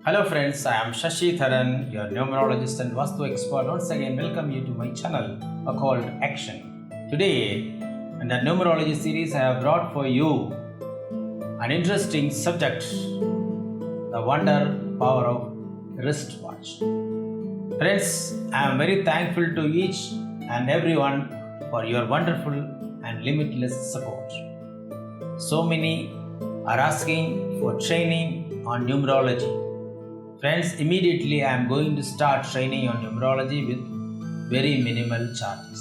Hello friends, I am Shashi Tharan, your numerologist and Vastu expert. Once again, welcome you to my channel called Action. Today, in the numerology series, I have brought for you an interesting subject, the wonder power of wristwatch. Friends, I am very thankful to each and everyone for your wonderful and limitless support. So many are asking for training on numerology. Friends, immediately I am going to start training on numerology with very minimal charges.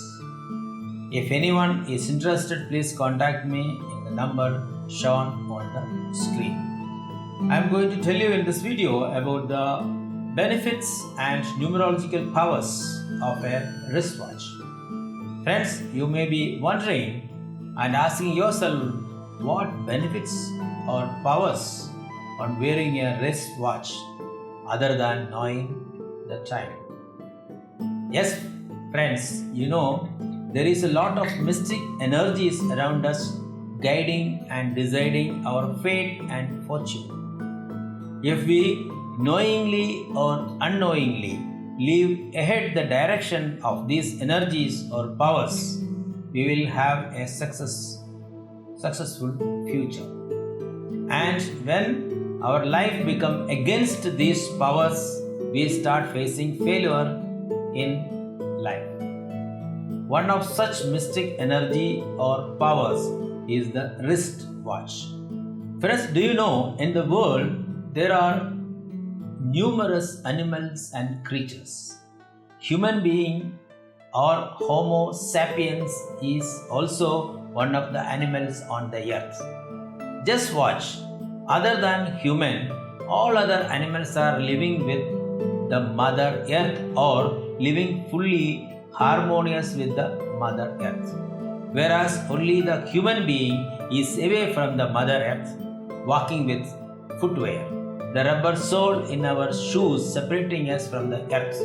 If anyone is interested, please contact me in the number shown on the screen. I am going to tell you in this video about the benefits and numerological powers of a wristwatch. Friends, you may be wondering and asking yourself what benefits or powers on wearing a wristwatch other than knowing the time. Yes, friends, there is a lot of mystic energies around us guiding and deciding our fate and fortune. If we knowingly or unknowingly live ahead the direction of these energies or powers, we will have a successful future. And when our life becomes against these powers, we start facing failure in life. One of such mystic energy or powers is the wristwatch. Friends, do you know in the world there are numerous animals and creatures? Human being or Homo sapiens is also one of the animals on the earth. Just watch. Other than human, all other animals are living with the Mother Earth or living fully harmonious with the Mother Earth. Whereas only the human being is away from the Mother Earth, walking with footwear, the rubber sole in our shoes separating us from the earth,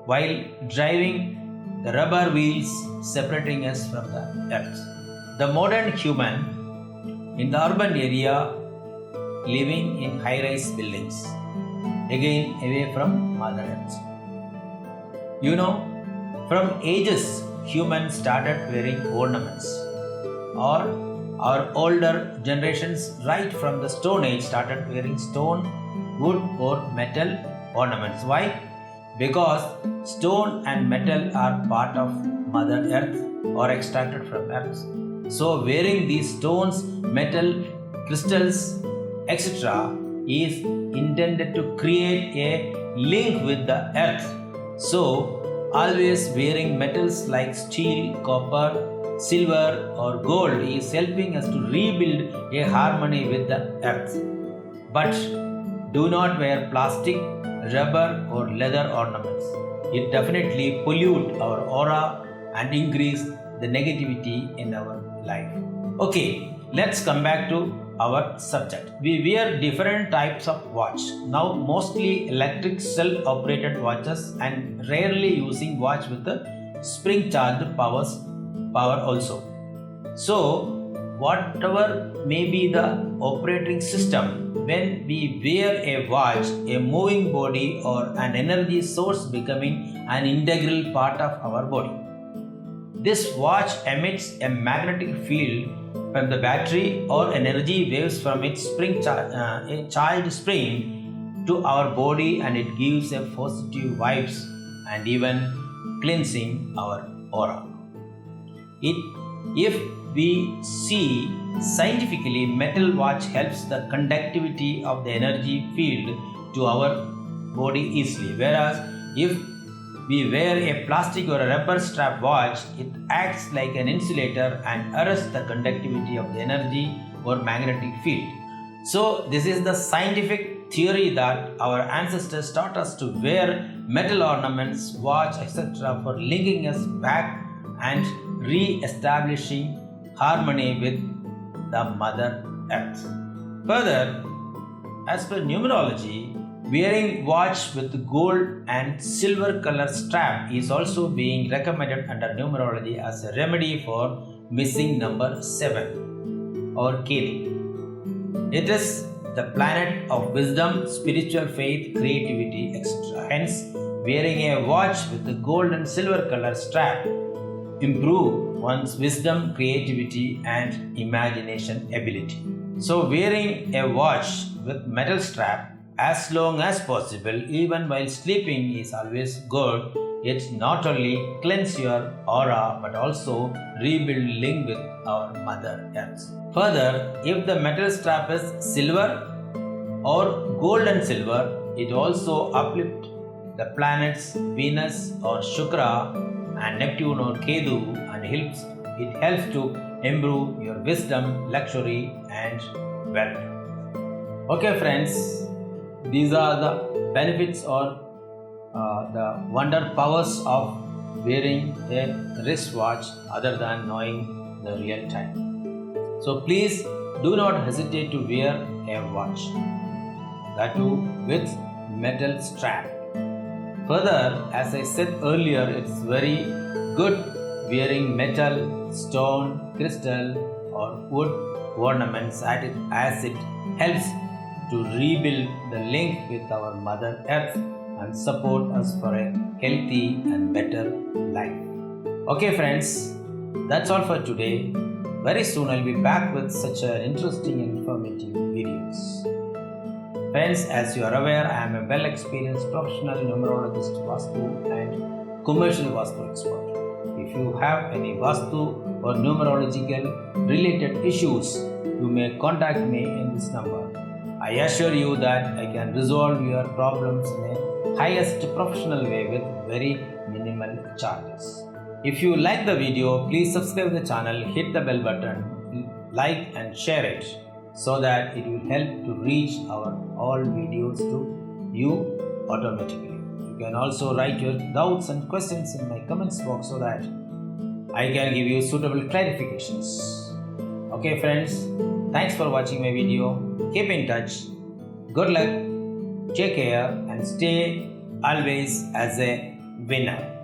while driving the rubber wheels separating us from the earth. The modern human in the urban area living in high-rise buildings, again away from Mother Earth. From ages, humans started wearing ornaments, or our older generations, right from the Stone Age, started wearing stone, wood, or metal ornaments. Why? Because stone and metal are part of Mother Earth or extracted from Earth. So, wearing these stones, metal, crystals, etc. is intended to create a link with the earth. So, always wearing metals like steel, copper, silver or gold is helping us to rebuild a harmony with the earth. But do not wear plastic, rubber or leather ornaments. It definitely pollute our aura and increase the negativity in our life. Okay, let's come back to our subject. We wear different types of watch. Now mostly electric self-operated watches and rarely using watch with the spring charged power also. So whatever may be the operating system, when we wear a watch, a moving body or an energy source becoming an integral part of our body. This watch emits a magnetic field from the battery or energy waves from its child spring to our body, and it gives a positive vibes and even cleansing our aura. If we see scientifically, metal watch helps the conductivity of the energy field to our body easily, whereas if we wear a plastic or a rubber strap watch, it acts like an insulator and arrests the conductivity of the energy or magnetic field. So, this is the scientific theory that our ancestors taught us to wear metal ornaments, watch, etc. for linking us back and re-establishing harmony with the Mother Earth. Further, as per numerology, wearing watch with gold and silver color strap is also being recommended under numerology as a remedy for missing number 7 or Kedi. It is the planet of wisdom, spiritual faith, creativity, etc. Hence, wearing a watch with a gold and silver color strap improve one's wisdom, creativity, and imagination ability. So, wearing a watch with metal strap as long as possible, even while sleeping, is always good. It not only cleanse your aura but also rebuild link with our Mother Earth. Further, if the metal strap is silver or gold and silver, it also uplifts the planets Venus or Shukra and Neptune or Ketu and it helps to improve your wisdom, luxury, and wealth. Okay, friends, these are the benefits or the wonder powers of wearing a wristwatch other than knowing the real time. So please do not hesitate to wear a watch, that too with metal strap. Further, as I said earlier, it's very good wearing metal, stone, crystal or wood ornaments as it helps to rebuild the link with our Mother Earth and support us for a healthy and better life. Okay friends, that's all for today. Very soon I'll be back with such an interesting and informative videos. Friends, as you are aware, I am a well-experienced professional numerologist, Vastu and commercial Vastu expert. If you have any Vastu or numerological related issues, you may contact me in this number. I assure you that I can resolve your problems in a highest professional way with very minimal charges. If you like the video, please subscribe the channel, hit the bell button, like and share it so that it will help to reach our all videos to you automatically. You can also write your doubts and questions in my comments box so that I can give you suitable clarifications. Okay friends, thanks for watching my video. Keep in touch. Good luck, take care and stay always as a winner.